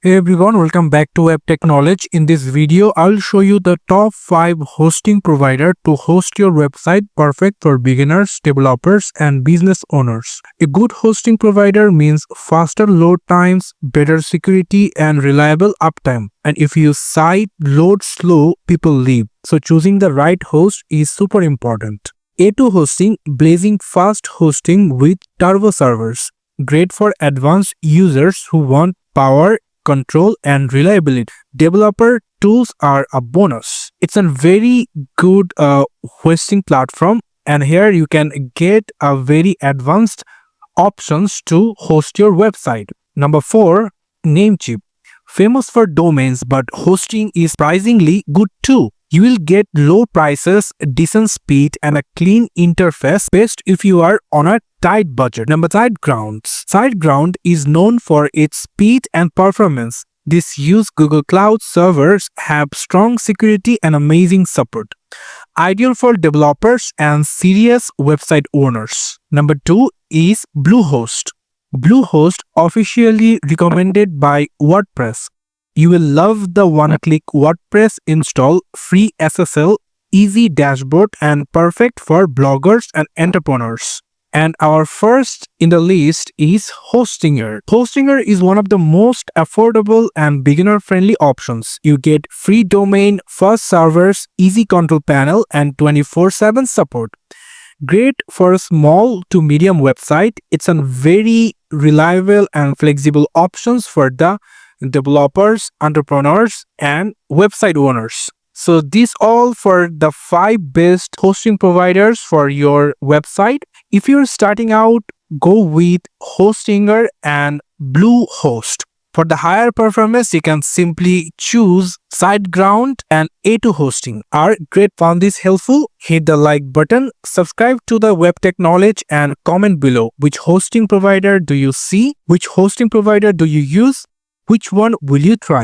Hey everyone, welcome back to Web Tech Knowledge. In this video, I'll show you the top 5 hosting provider to host your website, perfect for beginners, developers, and business owners. A good hosting provider means faster load times, better security, and reliable uptime. And if your site loads slow, people leave. So choosing the right host is super important. A2 Hosting, blazing fast hosting with turbo servers. Great for advanced users who want power, control, and reliability. Developer tools are a bonus. It's a very good hosting platform, and here you can get a very advanced options to host your website. Number 4, Namecheap. Famous for domains, but hosting is surprisingly good too. You will get low prices, decent speed, and a clean interface, best if you are on a tight budget. Number SiteGround. SiteGround is known for its speed and performance. This use Google Cloud servers, have strong security and amazing support. Ideal for developers and serious website owners. Number 2 is Bluehost. Bluehost, officially recommended by WordPress. You will love the one-click WordPress install, free SSL, easy dashboard, and perfect for bloggers and entrepreneurs. And our first in the list is Hostinger. Hostinger is one of the most affordable and beginner-friendly options. You get free domain, fast servers, easy control panel, and 24/7 support. Great for a small to medium website. It's a very reliable and flexible options for the developers, entrepreneurs, and website owners. So these all for the 5 best hosting providers for your website. If you're starting out, go with Hostinger and Bluehost. For the higher performance, you can simply choose SiteGround and A2 Hosting. Are great. Found this helpful? Hit the like button, subscribe to the Web Tech Knowledge, and comment below which hosting provider do you see, which hosting provider do you use, which one will you try.